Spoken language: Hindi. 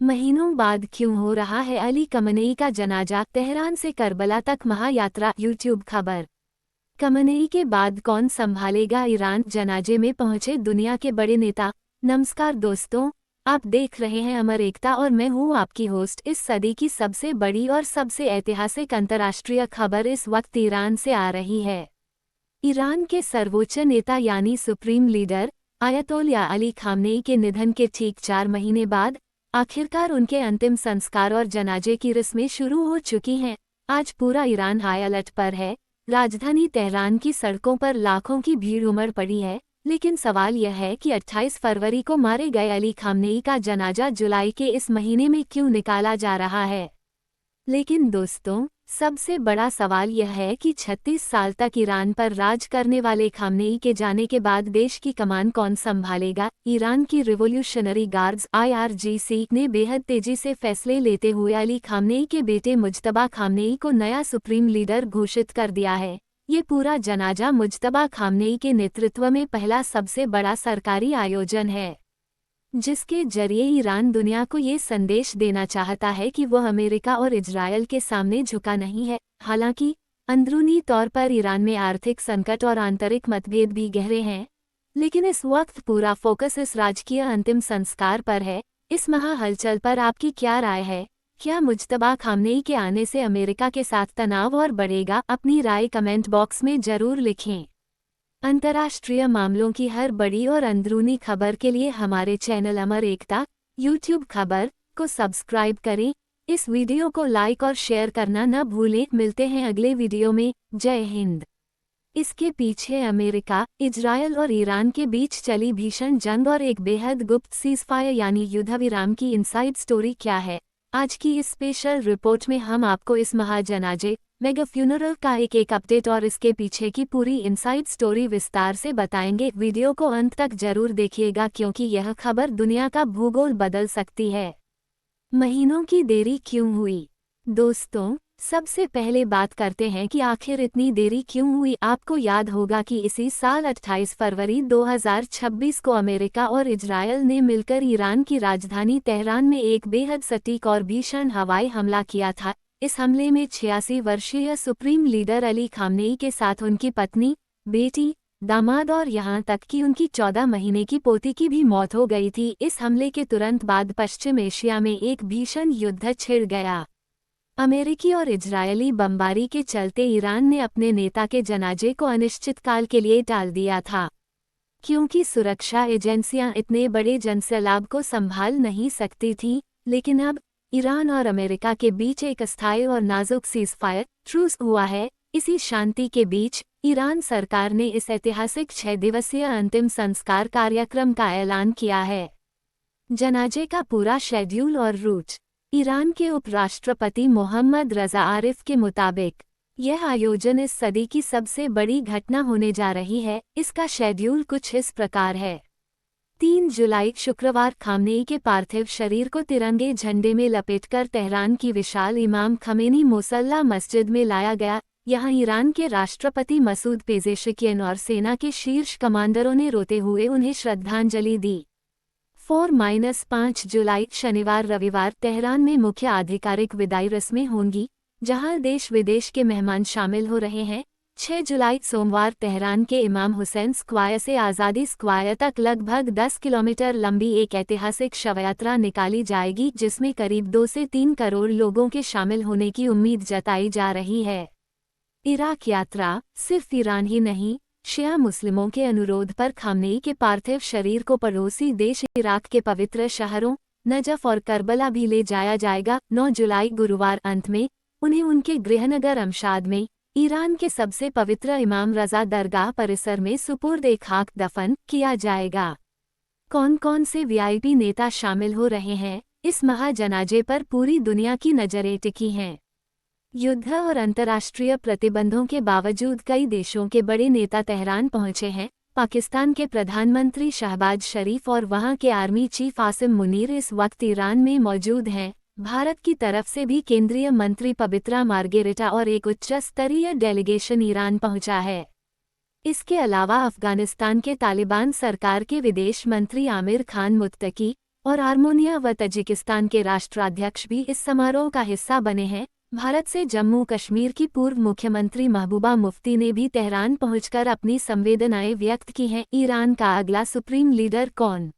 महीनों बाद क्यों हो रहा है अली खamenei का जनाजा, तेहरान से करबला तक महायात्रा। यूट्यूब खबर। खamenei के बाद कौन संभालेगा ईरान, जनाजे में पहुंचे दुनिया के बड़े नेता। नमस्कार दोस्तों, आप देख रहे हैं अमर एकता और मैं हूं आपकी होस्ट। इस सदी की सबसे बड़ी और सबसे ऐतिहासिक अंतर्राष्ट्रीय खबर इस वक्त ईरान से आ रही है। ईरान के सर्वोच्च नेता यानी सुप्रीम लीडर आयतोल्ला अली खामनेई के निधन के ठीक 4 महीने बाद आखिरकार उनके अंतिम संस्कार और जनाजे की रस्में शुरू हो चुकी हैं। आज पूरा ईरान हाई अलर्ट पर है। राजधानी तेहरान की सड़कों पर लाखों की भीड़ उमड़ पड़ी है। लेकिन सवाल यह है कि 28 फरवरी को मारे गए अली खामनेई का जनाजा जुलाई के इस महीने में क्यों निकाला जा रहा है। लेकिन दोस्तों, सबसे बड़ा सवाल यह है कि 36 साल तक ईरान पर राज करने वाले खामनेई के जाने के बाद देश की कमान कौन संभालेगा। ईरान की रिवोल्यूशनरी गार्ड्स IRGC ने बेहद तेजी से फैसले लेते हुए अली खामनेई के बेटे मुज्तबा खामनेई को नया सुप्रीम लीडर घोषित कर दिया है। ये पूरा जनाजा मुज्तबा खामनेई के नेतृत्व में पहला सबसे बड़ा सरकारी आयोजन है, जिसके जरिए ईरान दुनिया को ये संदेश देना चाहता है कि वह अमेरिका और इजरायल के सामने झुका नहीं है। हालांकि अंदरूनी तौर पर ईरान में आर्थिक संकट और आंतरिक मतभेद भी गहरे हैं, लेकिन इस वक्त पूरा फोकस इस राजकीय अंतिम संस्कार पर है। इस महा हलचल पर आपकी क्या राय है? क्या मुज्तबा खामनेई के आने से अमेरिका के साथ तनाव और बढ़ेगा? अपनी राय कमेंट बॉक्स में जरूर लिखें। अंतर्राष्ट्रीय मामलों की हर बड़ी और अंदरूनी खबर के लिए हमारे चैनल अमर एकता यूट्यूब खबर को सब्सक्राइब करें। इस वीडियो को लाइक और शेयर करना न भूलें। मिलते हैं अगले वीडियो में। जय हिंद। इसके पीछे अमेरिका, इजरायल और ईरान के बीच चली भीषण जंग और एक बेहद गुप्त सीज़फायर यानी युद्धविराम की इनसाइड स्टोरी क्या है? आज की इस स्पेशल रिपोर्ट में हम आपको इस महाजनाजे मेगा फ्यूनरल का एक अपडेट और इसके पीछे की पूरी इनसाइड स्टोरी विस्तार से बताएंगे। वीडियो को अंत तक जरूर देखिएगा क्योंकि यह खबर दुनिया का भूगोल बदल सकती है। महीनों की देरी क्यों हुई? दोस्तों, सबसे पहले बात करते हैं कि आखिर इतनी देरी क्यों हुई। आपको याद होगा कि इसी साल 28 फरवरी 2026 को अमेरिका और इजरायल ने मिलकर ईरान की राजधानी तेहरान में एक बेहद सटीक और भीषण हवाई हमला किया था। इस हमले में 86 वर्षीय सुप्रीम लीडर अली खामनेई के साथ उनकी पत्नी, बेटी, दामाद और यहां तक कि उनकी 14 महीने की पोती की भी मौत हो गई थी। इस हमले के तुरंत बाद पश्चिम एशिया में एक भीषण युद्ध छिड़ गया। अमेरिकी और इजरायली बमबारी के चलते ईरान ने अपने नेता के जनाजे को अनिश्चितकाल के लिए टाल दिया था, क्योंकि सुरक्षा एजेंसियां इतने बड़े जनसैलाब को संभाल नहीं सकती थीं। लेकिन अब ईरान और अमेरिका के बीच एक अस्थायी और नाजुक सीज़फायर ट्रूस हुआ है। इसी शांति के बीच ईरान सरकार ने इस ऐतिहासिक 6 दिवसीय अंतिम संस्कार कार्यक्रम का ऐलान किया है। जनाजे का पूरा शेड्यूल और रूट। ईरान के उपराष्ट्रपति मोहम्मद रज़ा आरिफ के मुताबिक यह आयोजन इस सदी की सबसे बड़ी घटना होने जा रही है। इसका शेड्यूल कुछ इस प्रकार है। 3 जुलाई शुक्रवार खामनेई के पार्थिव शरीर को तिरंगे झंडे में लपेटकर तेहरान की विशाल इमाम खमेनी मुसल्ला मस्जिद में लाया गया। यहां ईरान के राष्ट्रपति मसूद पेज़ेशकियन और सेना के शीर्ष कमांडरों ने रोते हुए उन्हें श्रद्धांजलि दी। 4-5 जुलाई शनिवार रविवार तेहरान में मुख्य आधिकारिक विदाई रस्में होंगी, जहां देश विदेश के मेहमान शामिल हो रहे हैं। 6 जुलाई सोमवार तेहरान के इमाम हुसैन स्क्वायर से आज़ादी स्क्वायर तक लगभग 10 किलोमीटर लंबी एक ऐतिहासिक शवयात्रा निकाली जाएगी, जिसमें करीब 2 से 3 करोड़ लोगों के शामिल होने की उम्मीद जताई जा रही है। इराक यात्रा। सिर्फ ईरान ही नहीं, शिया मुस्लिमों के अनुरोध पर खामनेई के पार्थिव शरीर को पड़ोसी देश इराक के पवित्र शहरों नजफ और करबला भी ले जाया जाएगा। 9 जुलाई गुरुवार अंत में उन्हें उनके गृहनगर अमशाद में ईरान के सबसे पवित्र इमाम रज़ा दरगाह परिसर में सुपुर्द खाक दफन किया जाएगा। कौन कौन से VIP नेता शामिल हो रहे हैं? इस महाजनाजे पर पूरी दुनिया की नजरें टिकी हैं। युद्ध और अंतर्राष्ट्रीय प्रतिबंधों के बावजूद कई देशों के बड़े नेता तेहरान पहुंचे हैं। पाकिस्तान के प्रधानमंत्री शहबाज शरीफ और वहां के आर्मी चीफ आसिम मुनीर इस वक्त ईरान में मौजूद हैं। भारत की तरफ से भी केंद्रीय मंत्री पवित्रा मार्गेरिटा और एक उच्च स्तरीय डेलीगेशन ईरान पहुंचा है। इसके अलावा अफगानिस्तान के तालिबान सरकार के विदेश मंत्री आमिर खान मुत्तकी और आर्मेनिया व तजिकिस्तान के राष्ट्राध्यक्ष भी इस समारोह का हिस्सा बने हैं। भारत से जम्मू कश्मीर की पूर्व मुख्यमंत्री महबूबा मुफ्ती ने भी तेहरान पहुंचकर अपनी संवेदनाएं व्यक्त की हैं। ईरान का अगला सुप्रीम लीडर कौन?